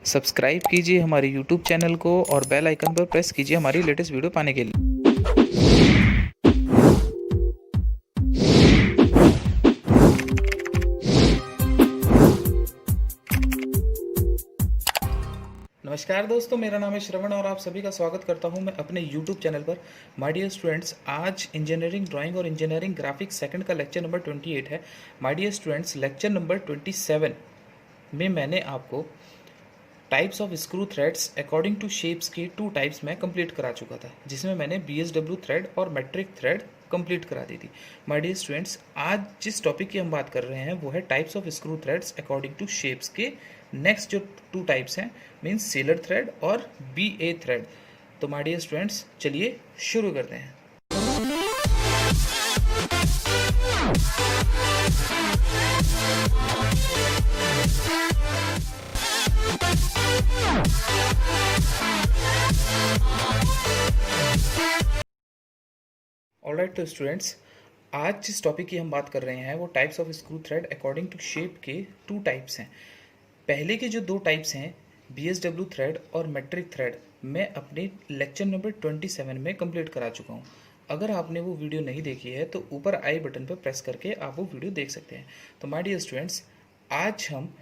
Subscribe कीजिए हमारे YouTube channel को और बेल आइकन पर प्रेस कीजिए हमारी लेटेस्ट वीडियो पाने के लिए। नमस्कार दोस्तों, मेरा नाम है श्रवण और आप सभी का स्वागत करता हूं मैं अपने YouTube चैनल पर। माय डियर स्टूडेंट्स, आज इंजीनियरिंग ड्राइंग और इंजीनियरिंग ग्राफिक्स सेकंड का लेक्चर नंबर 28 है। My dear students, lecture number 27 में मैंने आपको types of screw threads according to shapes के 2 टाइप्स में कंप्लीट करा चुका था, जिसमें मैंने BSW थ्रेड और मेट्रिक थ्रेड कंप्लीट करा दी थी। माय डियर स्टूडेंट्स, आज जिस टॉपिक की हम बात कर रहे हैं वो है types of screw threads according to shapes के नेक्स्ट जो 2 टाइप्स हैं, मीन्स सेलर थ्रेड और BA थ्रेड। तो माय डियर स्टूडेंट्स, चलिए शुरू करते हैं। ऑलराइट, तो स्टूडेंट्स, आज जिस टॉपिक की हम बात कर रहे हैं वो types of screw thread according to shape के 2 टाइप्स हैं। पहले के जो 2 टाइप्स हैं, BSW थ्रेड और मेट्रिक थ्रेड, मैं अपने लेक्चर नंबर 27 में कंप्लीट करा चुका हूँ। अगर आपने वो वीडियो नहीं देखी है तो ऊपर आई बटन पर प्रेस करके आप वो वीडियो देख सकते हैं। तो माय डियर स्टूडेंट्स, आज हम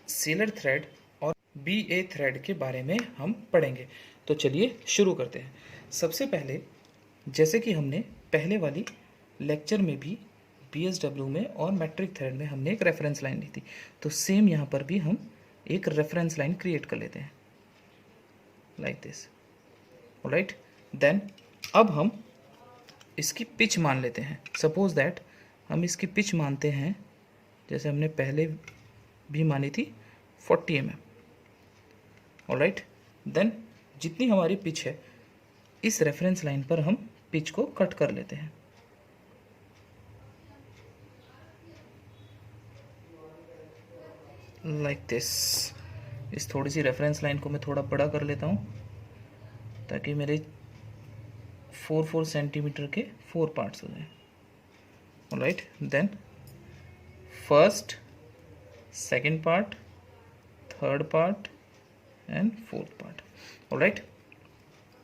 सेलर थ्रेड और BA थ्रेड के बारे में हम पढ़ेंगे। तो चलिए शुरू करते हैं। सबसे पहले, जैसे कि हमने पहले वाली लेक्चर में भी BSW में और मेट्रिक थ्रेड में हमने एक रेफरेंस लाइन ली थी, तो सेम यहाँ पर भी हम एक रेफरेंस लाइन क्रिएट कर लेते हैं लाइक दिस। ऑलराइट, देन अब हम इसकी पिच मान लेते हैं। सपोज दैट हम इसकी पिच मानते हैं, जैसे हमने पहले भी मानी थी, 40 mm। ऑलराइट, देन जितनी हमारी पिच है इस रेफरेंस लाइन पर हम पिच को कट कर लेते हैं। Like this. इस थोड़ी सी रेफरेंस लाइन को मैं थोड़ा बड़ा कर लेता हूँ ताकि मेरे 4 सेंटीमीटर के 4 पार्ट्स हो जाए। Alright, then first, second part, third part and fourth part. Alright,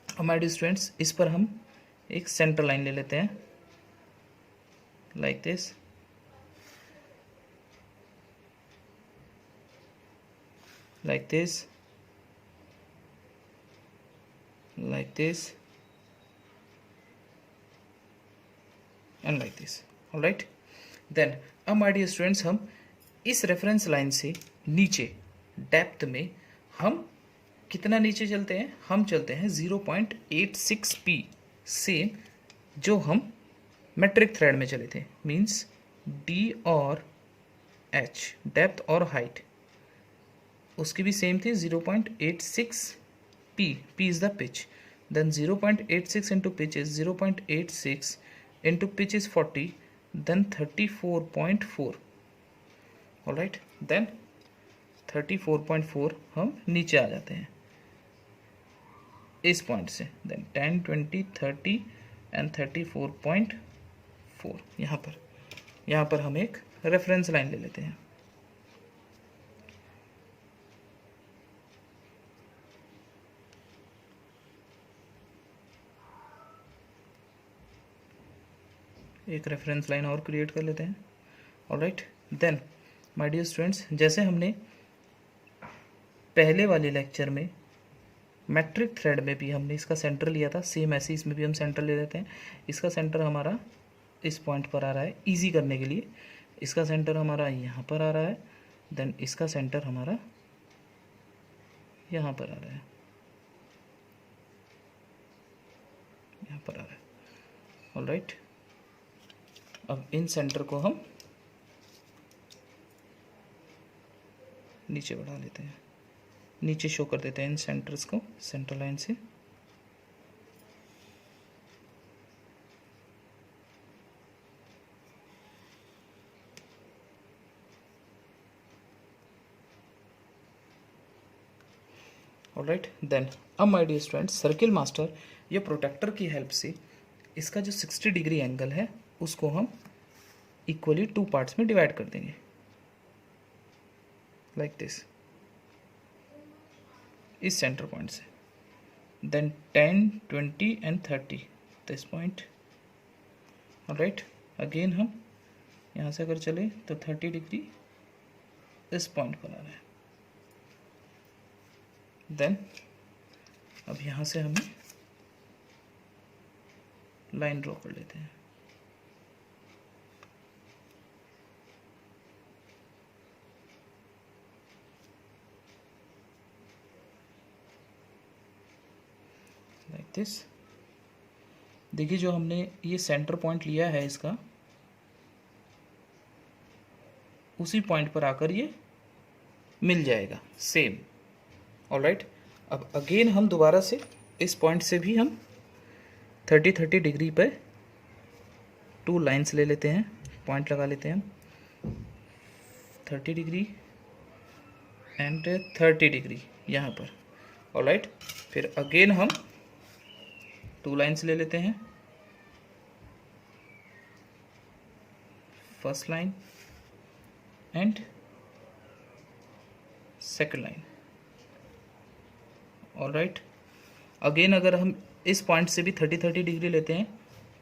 हमारे स्टूडेंट्स, इस पर हम एक सेंटर लाइन ले लेते हैं like this. like this, like this and like this. all right, then अब my dear students, हम इस रेफरेंस लाइन से नीचे डेप्थ में हम कितना नीचे चलते हैं? हम चलते हैं 0.86 p, सेम जो हम मेट्रिक थ्रेड में चले थे, मीन्स D और H, डेप्थ और हाइट उसकी भी सेम थी 0.86 p। p is the pitch. Then 0.86 into pitch is 0.86 into pitch is 40, then 34.4. Alright, then 34.4 हम नीचे आ जाते हैं इस पॉइंट से। then 10, 20, 30 and 34.4। यहाँ पर हम एक रेफरेंस लाइन ले लेते हैं। एक रेफरेंस लाइन और क्रिएट कर लेते हैं। Alright, then my dear students, जैसे हमने पहले वाले लेक्चर में मेट्रिक थ्रेड में भी हमने इसका सेंटर लिया था, सेम ऐसे इसमें भी हम सेंटर ले लेते हैं। इसका सेंटर हमारा इस पॉइंट पर आ रहा है, इजी करने के लिए इसका सेंटर हमारा यहाँ पर आ रहा है, देन इसका सेंटर हमारा यहाँ पर आ रहा है, यहाँ पर आ रहा है। ऑलराइट, अब इन सेंटर को हम नीचे बढ़ा लेते हैं, नीचे शो कर देते हैं इन सेंटर्स को सेंटर लाइन से। ऑलराइट, देन अब my dear students, circle master या प्रोटेक्टर की हेल्प से इसका जो 60 डिग्री एंगल है उसको हम इक्वली 2 पार्ट्स में डिवाइड कर देंगे लाइक दिस। इस सेंटर पॉइंट से, then 10, 20 and 30 this point. Alright, again हम यहाँ से अगर चले तो 30 डिग्री इस पॉइंट पर आ रहा है। देन अब यहाँ से हमें लाइन ड्रॉ कर लेते हैं। Like this. देखिए जो हमने ये सेंटर पॉइंट लिया है इसका, उसी पॉइंट पर आकर ये मिल जाएगा सेम। ऑलराइट, अब अगेन हम दोबारा से इस पॉइंट से भी हम 30 डिग्री पे 2 लाइंस ले लेते हैं, पॉइंट लगा लेते हैं हम 30 डिग्री एंड 30 डिग्री यहाँ पर। ऑलराइट, फिर अगेन हम 2 लाइंस ले लेते हैं, first line and second line. Alright, again अगर हम इस पॉइंट से भी 30 डिग्री लेते हैं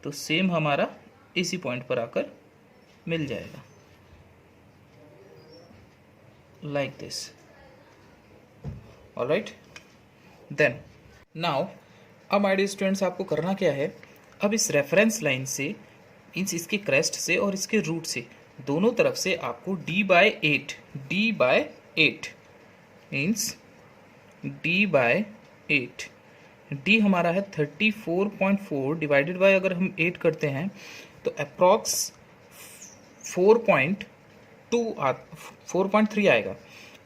तो सेम हमारा इसी पॉइंट पर आकर मिल जाएगा, like this. Alright, then now अब माय डियर स्टूडेंट्स आपको करना क्या है, अब इस रेफरेंस लाइन से, इसके क्रेस्ट से और इसके रूट से दोनों तरफ से आपको d/8 मीन्स d/8, d हमारा है 34.4 डिवाइडेड बाय अगर हम 8 करते हैं तो अप्रॉक्स 4.3 आएगा।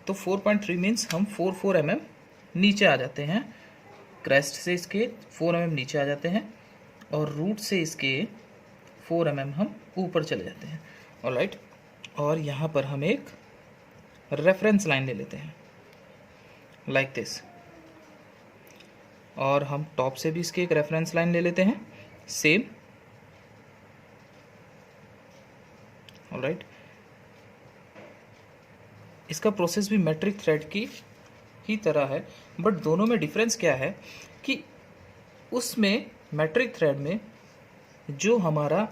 तो 4.3 मीन्स हम 4 mm नीचे आ जाते हैं, क्रेस्ट से इसके 4 mm नीचे आ जाते हैं और रूट से इसके 4 mm हम ऊपर चले जाते हैं। ऑलराइट, और यहाँ पर हम एक रेफरेंस लाइन ले लेते हैं लाइक दिस, और हम टॉप से भी इसके एक रेफरेंस लाइन ले लेते हैं सेम। ऑलराइट, इसका प्रोसेस भी मेट्रिक थ्रेड की ही तरह है, बट दोनों में डिफरेंस क्या है कि उसमें मेट्रिक थ्रेड में जो हमारा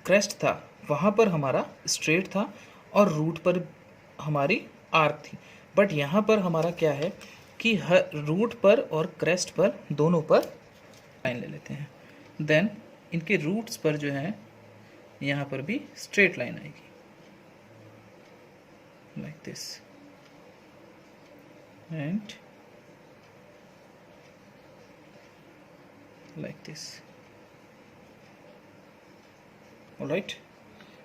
क्रेस्ट था वहाँ पर हमारा स्ट्रेट था और रूट पर हमारी आर्क थी, बट यहाँ पर हमारा क्या है कि हर रूट पर और क्रेस्ट पर दोनों पर लाइन ले लेते हैं। देन इनके रूट्स पर जो है यहाँ पर भी स्ट्रेट लाइन आएगी like this and like this. Alright,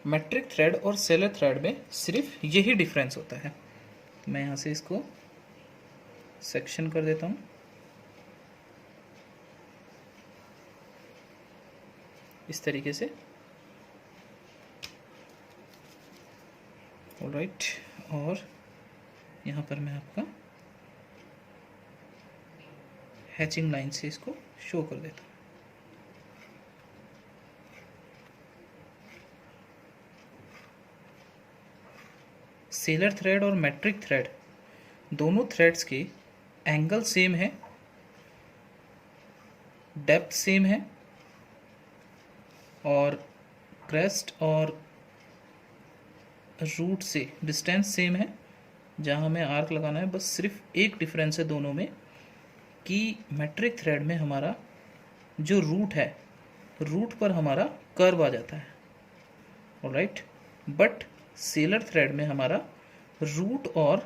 metric thread और सेलर थ्रेड में सिर्फ यही डिफरेंस होता है। मैं यहाँ से इसको सेक्शन कर देता हूँ। इस तरीके से। ऑलराइट, और यहाँ पर मैं आपका हैचिंग लाइन से इसको शो कर देता हूँ। सेलर थ्रेड और मेट्रिक थ्रेड दोनों थ्रेड्स के एंगल सेम है, डेप्थ सेम है और क्रेस्ट और रूट से डिस्टेंस सेम है। जहाँ हमें आर्क लगाना है, बस सिर्फ एक डिफरेंस है दोनों में कि मेट्रिक थ्रेड में हमारा जो रूट है, रूट पर हमारा कर्व आ जाता है। ऑलराइट, बट सेलर थ्रेड में हमारा रूट और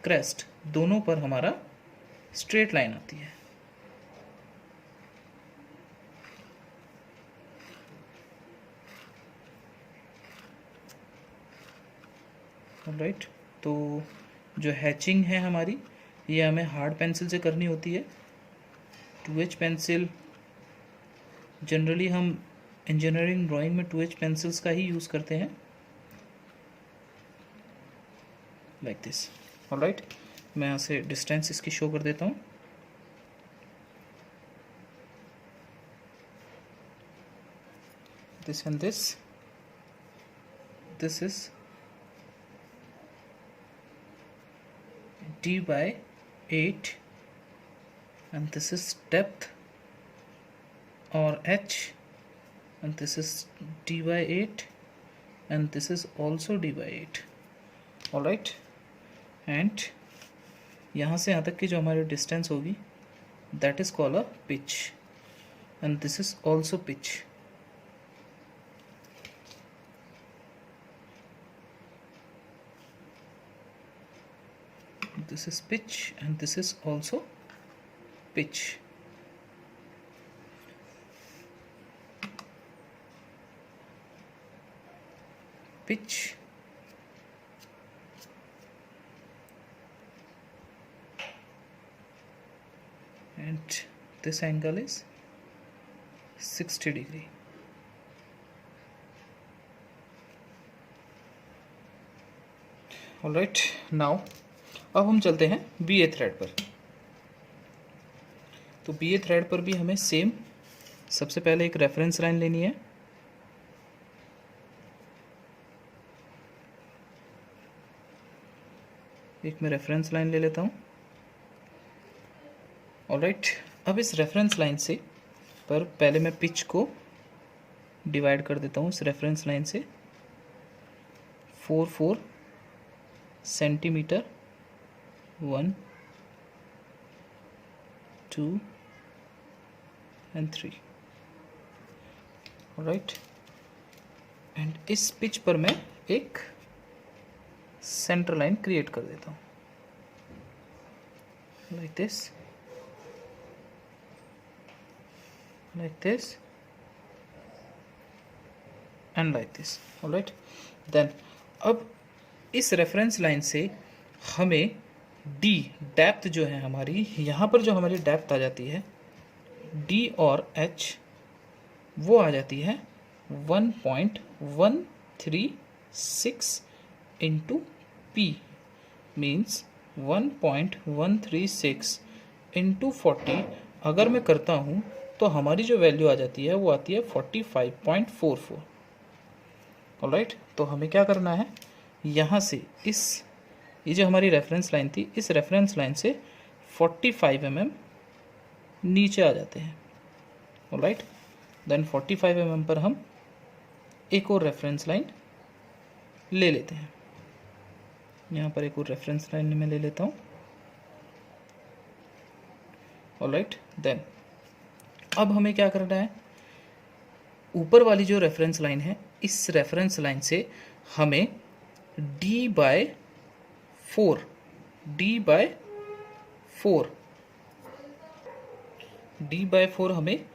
क्रेस्ट दोनों पर हमारा स्ट्रेट लाइन आती है। ऑलराइट, तो जो हैचिंग है हमारी, ये हमें हार्ड पेंसिल से करनी होती है। 2H पेंसिल जनरली हम इंजीनियरिंग ड्राइंग में 2H पेंसिल्स का ही यूज़ करते हैं लाइक दिस। ऑलराइट, मैं यहाँ से डिस्टेंस इसकी शो कर देता हूँ। This and this is d by 8 and this is depth or h, and this is d by 8 and this is also d by 8. Alright, and यहाँ से यहाँ तक की जो हमारी डिस्टेंस होगी that is called a pitch, and this is also pitch. This is pitch and this is also pitch. Pitch and this angle is 60 degree. All right, now अब हम चलते हैं बी ए थ्रेड पर. तो बी ए thread पर भी हमें same, सबसे पहले एक रेफरेंस लाइन लेनी है. एक मैं रेफरेंस लाइन ले लेता हूँ. ऑलराइट, अब इस रेफरेंस लाइन से पर पहले मैं पिच को डिवाइड कर देता हूँ इस रेफरेंस लाइन से 4 सेंटीमीटर. 1 2 and 3. ऑलराइट, एंड इस पिच पर मैं एक सेंटर लाइन क्रिएट कर देता हूँ like this, and like this. Alright, then अब इस रेफरेंस लाइन से हमें डी डेप्थ जो है हमारी, यहाँ पर जो हमारी डेप्थ आ जाती है डी और एच, वो आ जाती है 1.136 इंटू पी, मीन्स 1.136 इंटू 40 अगर मैं करता हूँ तो हमारी जो वैल्यू आ जाती है वो आती है 45.44. ऑलराइट, तो हमें क्या करना है, यहाँ से ये जो हमारी रेफरेंस लाइन थी, इस रेफरेंस लाइन से 45 mm नीचे आ जाते हैं. ऑलराइट, देन 45 mm पर हम एक और रेफरेंस लाइन ले लेते हैं. यहाँ पर एक और रेफरेंस लाइन मैं ले लेता हूँ. ऑलराइट, देन अब हमें क्या करना है, ऊपर वाली जो रेफरेंस लाइन है, इस रेफरेंस लाइन से हमें d बाय 4 हमें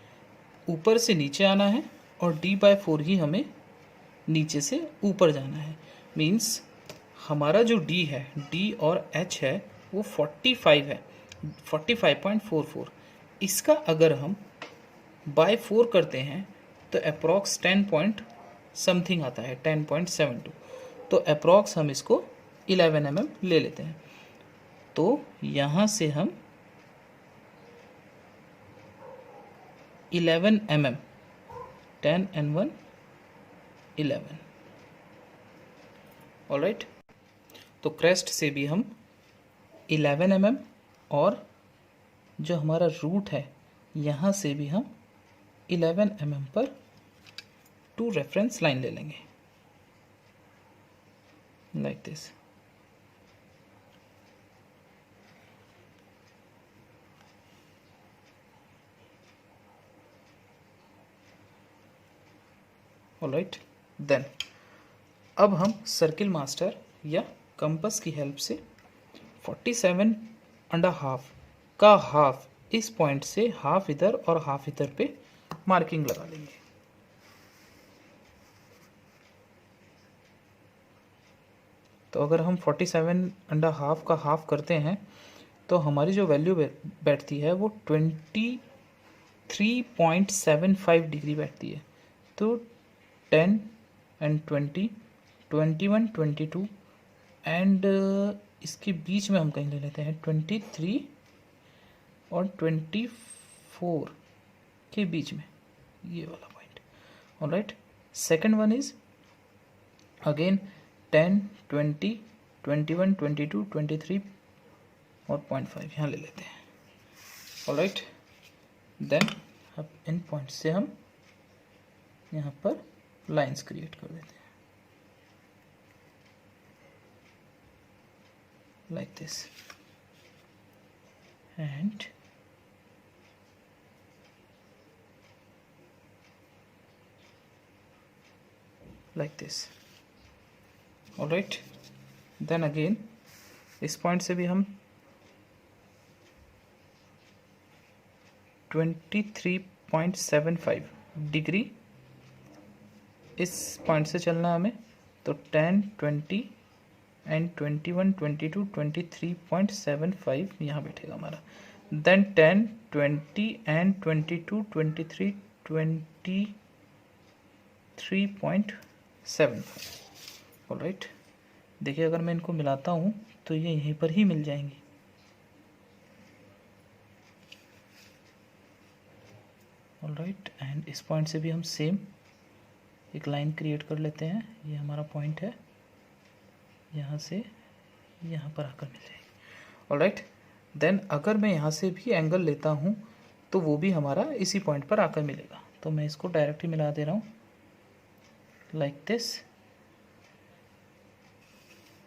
ऊपर से नीचे आना है और d/4 ही हमें नीचे से ऊपर जाना है. मीन्स हमारा जो d है, d और h है वो 45 है, 45.44. इसका अगर हम बाय 4 करते हैं तो अप्रॉक्स 10 पॉइंट समथिंग आता है, 10.72. तो अप्रॉक्स हम इसको 11 mm ले लेते हैं. तो यहाँ से हम 11 mm, 10 and 1 11. ऑलराइट, तो क्रेस्ट से भी हम 11 mm और जो हमारा रूट है यहाँ से भी हम 11 mm पर 2 रेफरेंस लाइन ले लेंगे लाइक दिस. ऑलराइट, देन अब हम सर्किल मास्टर या कंपास की हेल्प से 47.5 का हाफ इस पॉइंट से हाफ इधर और हाफ इधर पे मार्किंग लगा लेंगे. तो अगर हम 47.5 का हाफ करते हैं तो हमारी जो वैल्यू बैठती है वो 23.75 डिग्री बैठती है. तो 10 and 20, 21, 22 एंड इसके बीच में हम कहीं ले लेते हैं 23 और 24 के बीच में, ये वाला point. Alright, second one is again 10, 20, 21, 22, 23 और 0.5 यहाँ ले लेते हैं। ऑलराइट, देन अब इन पॉइंट से हम यहाँ पर लाइंस क्रिएट कर देते हैं like this and like this. Alright, then again इस पॉइंट से भी हम 23.75 डिग्री इस पॉइंट से चलना है हमें, तो 10, 20 एंड 21, 22, 23.75 यहाँ बैठेगा हमारा। Then 10, 20 and 22, 23, 23.75। ऑलराइट, देखिए अगर मैं इनको मिलाता हूँ तो ये यहीं पर ही मिल जाएंगी। ऑलराइट, एंड इस पॉइंट से भी हम सेम एक लाइन क्रिएट कर लेते हैं। ये हमारा पॉइंट है, यहाँ से यहाँ पर आकर मिल जाएगी। ऑलराइट, देन अगर मैं यहाँ से भी एंगल लेता हूँ तो वो भी हमारा इसी पॉइंट पर आकर मिलेगा। तो मैं इसको डायरेक्टली मिला दे रहा हूँ लाइक दिस।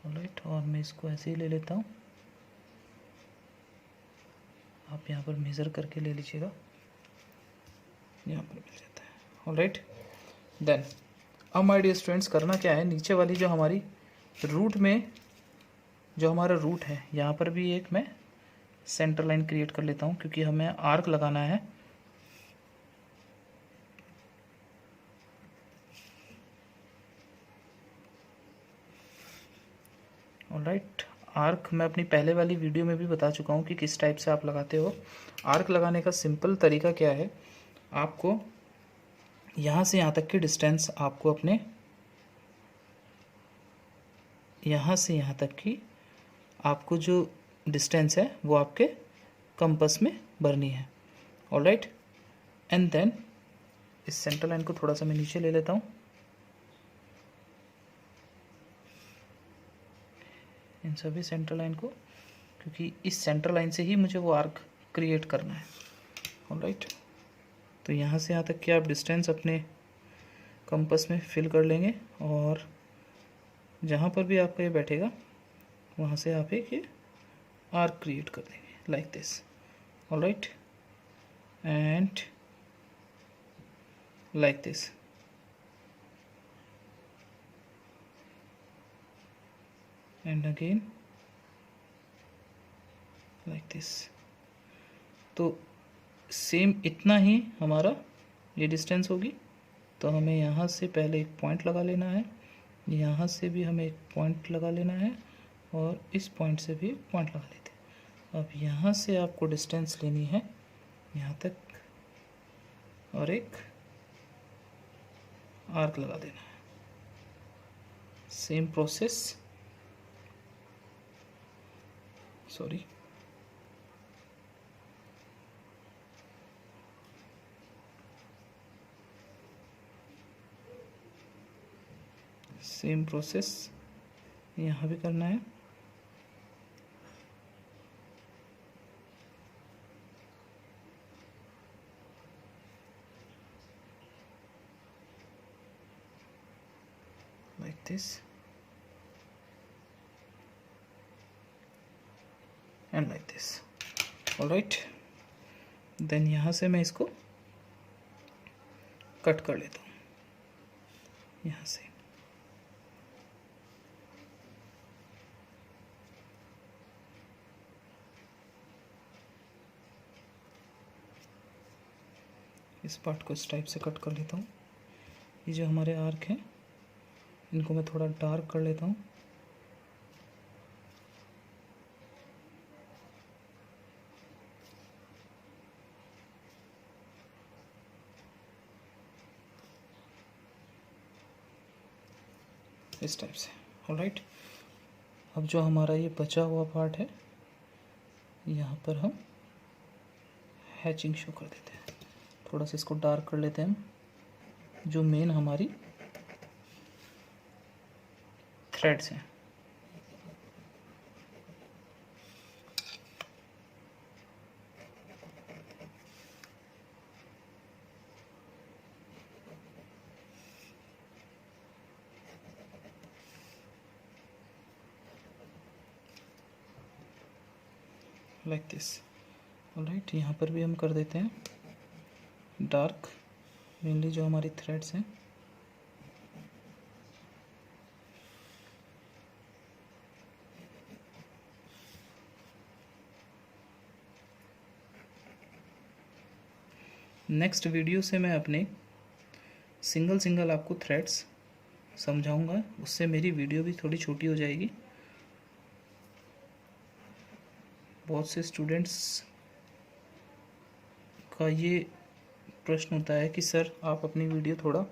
ऑलराइट, और मैं इसको ऐसे ही ले लेता हूँ। आप यहाँ पर मेज़र करके ले लीजिएगा, यहाँ पर मिल जाता है। ऑलराइट, देन अब माय डियर स्टूडेंट्स करना क्या है, नीचे वाली जो हमारी रूट में जो हमारा रूट है यहाँ पर भी एक मैं सेंटर लाइन क्रिएट कर लेता हूँ, क्योंकि हमें आर्क लगाना है। ऑलराइट, आर्क मैं अपनी पहले वाली वीडियो में भी बता चुका हूँ कि किस टाइप से आप लगाते हो। आर्क लगाने का सिंपल तरीका क्या है, आपको यहाँ से यहाँ तक की डिस्टेंस आपको अपने यहाँ से यहाँ तक की आपको जो डिस्टेंस है वो आपके कंपास में भरनी है। ऑलराइट, एंड देन इस सेंटर लाइन को थोड़ा सा मैं नीचे ले लेता हूँ, इन सभी सेंटर लाइन को, क्योंकि इस सेंटर लाइन से ही मुझे वो आर्क क्रिएट करना है। ऑलराइट, तो यहाँ से यहाँ तक की आप डिस्टेंस अपने कंपास में फिल कर लेंगे, और जहाँ पर भी आपका ये बैठेगा वहाँ से आप एक ये आर्क क्रिएट कर देंगे like this. Alright, and like this. And again like this. तो सेम इतना ही हमारा ये डिस्टेंस होगी। तो हमें यहाँ से पहले एक पॉइंट लगा लेना है, यहाँ से भी हमें एक पॉइंट लगा लेना है, और इस पॉइंट से भी एक पॉइंट लगा लेते हैं। अब यहाँ से आपको डिस्टेंस लेनी है यहाँ तक, और एक आर्क लगा देना है। Same process, sorry, same process यहाँ भी करना है। Like this and like this. Alright, then यहाँ से मैं इसको कट कर लेता हूँ यहाँ से। इस पार्ट को इस टाइप से कट कर लेता हूँ। ये जो हमारे आर्क हैं इनको मैं थोड़ा डार्क कर लेता हूँ। इस टाइप से। ऑलराइट, अब जो हमारा ये बचा हुआ पार्ट है यहाँ पर हम हैचिंग शो कर देते हैं। थोड़ा सा इसको डार्क कर लेते हैं हम, जो मेन हमारी थ्रेड्स हैं। Like this. ऑलराइट, यहाँ पर भी हम कर देते हैं डार्क, मेनली जो हमारी थ्रेड्स हैं। नेक्स्ट वीडियो से मैं अपने सिंगल सिंगल आपको थ्रेड्स समझाऊंगा, उससे मेरी वीडियो भी थोड़ी छोटी हो जाएगी। बहुत से स्टूडेंट्स का ये प्रश्न होता है कि सर आप अपनी वीडियो थोड़ा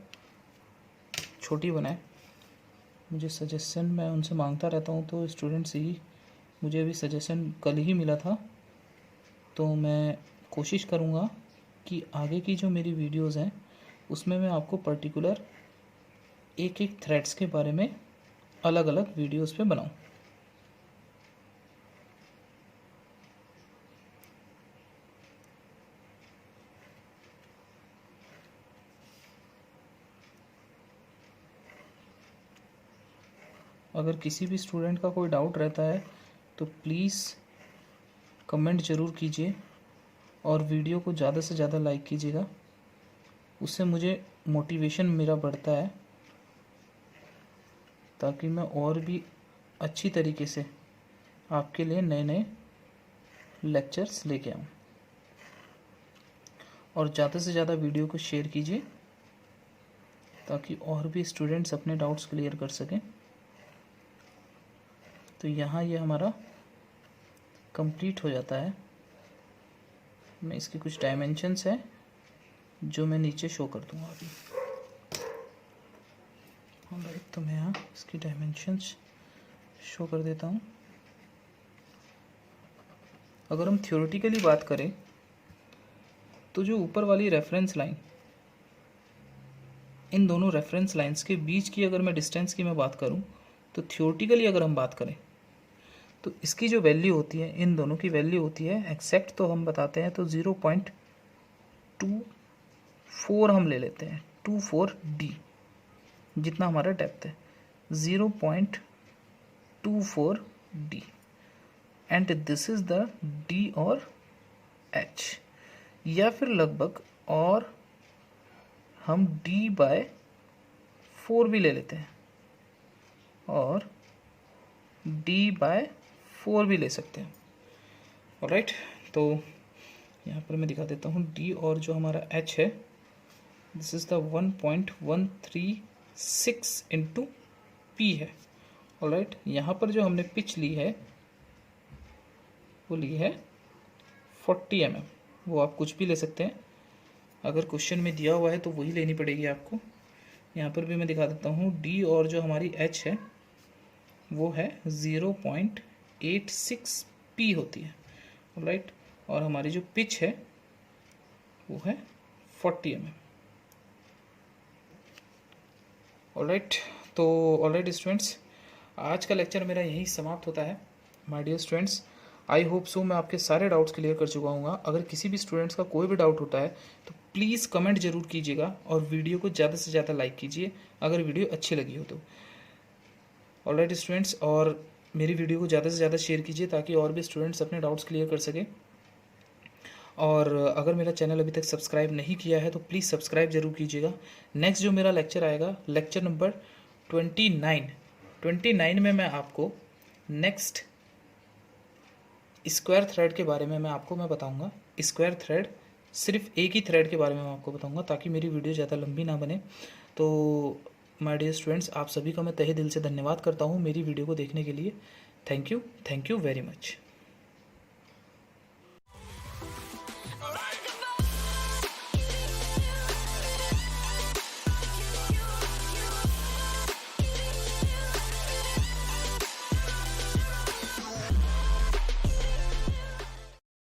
छोटी बनाएं। मुझे सजेशन मैं उनसे मांगता रहता हूँ, तो स्टूडेंट्स ही मुझे अभी सजेशन कल ही मिला था, तो मैं कोशिश करूँगा कि आगे की जो मेरी वीडियोज़ हैं उसमें मैं आपको पर्टिकुलर एक एक थ्रेड्स के बारे में अलग अलग वीडियोज़ पे बनाऊँ। अगर किसी भी स्टूडेंट का कोई डाउट रहता है तो प्लीज़ कमेंट ज़रूर कीजिए और वीडियो को ज़्यादा से ज़्यादा लाइक कीजिएगा, उससे मुझे मोटिवेशन मेरा बढ़ता है ताकि मैं और भी अच्छी तरीके से आपके लिए नए नए लेक्चर्स लेके आऊँ। और ज़्यादा से ज़्यादा वीडियो को शेयर कीजिए ताकि और भी स्टूडेंट्स अपने डाउट्स क्लियर कर सकें। तो यहाँ ये हमारा कंप्लीट हो जाता है। मैं इसकी कुछ डायमेंशंस है जो मैं नीचे शो कर दूँगा अभी। ऑलराइट, तो मैं यहाँ इसकी डायमेंशंस शो कर देता हूँ। अगर हम थ्योरेटिकली बात करें तो जो ऊपर वाली रेफरेंस लाइन, इन दोनों रेफरेंस लाइंस के बीच की अगर मैं डिस्टेंस की मैं बात करूं तो थ्योरेटिकली अगर हम बात करें तो इसकी जो वैल्यू होती है, इन दोनों की वैल्यू होती है एक्जैक्ट तो हम बताते हैं तो 0.24 हम ले लेते हैं, 24D जितना हमारा डेप्थ है, 0.24D and this is the D और H, या फिर लगभग और हम D/4 भी ले लेते हैं और D/4 भी ले सकते हैं। ऑलराइट, तो यहाँ पर मैं दिखा देता हूँ D और जो हमारा H है, this is the 1.136 into P है। ऑलराइट, यहाँ पर जो हमने पिच ली है वो ली है 40 mm, वो आप कुछ भी ले सकते हैं, अगर क्वेश्चन में दिया हुआ है तो वही लेनी पड़ेगी आपको। यहाँ पर भी मैं दिखा देता हूँ D और जो हमारी H है वो है 0.86 P होती है। ऑलराइट, और हमारी जो पिच है वो है 40 mm। ऑलराइट, तो ऑलराइट स्टूडेंट्स, आज का लेक्चर मेरा यहीं समाप्त होता है। My dear students, I hope so मैं आपके सारे डाउट्स क्लियर कर चुका हूँ। अगर किसी भी स्टूडेंट्स का कोई भी डाउट होता है तो प्लीज़ कमेंट ज़रूर कीजिएगा और वीडियो को ज़्यादा से ज़्यादा लाइक कीजिए अगर वीडियो अच्छी लगी हो तो। ऑलराइट स्टूडेंट्स, और मेरी वीडियो को ज़्यादा से ज़्यादा शेयर कीजिए ताकि और भी स्टूडेंट्स अपने डाउट्स क्लियर कर सकें। और अगर मेरा चैनल अभी तक सब्सक्राइब नहीं किया है तो प्लीज़ सब्सक्राइब ज़रूर कीजिएगा। नेक्स्ट जो मेरा लेक्चर आएगा, लेक्चर नंबर 29 में मैं आपको नेक्स्ट स्क्वायर थ्रेड के बारे में मैं बताऊंगा। स्क्वायर थ्रेड, सिर्फ एक ही थ्रेड के बारे में मैं आपको बताऊंगा ताकि मेरी वीडियो ज़्यादा लंबी ना बने। तो माय डियर स्टूडेंट्स, आप सभी का मैं तहे दिल से धन्यवाद करता हूँ मेरी वीडियो को देखने के लिए। Thank you very much.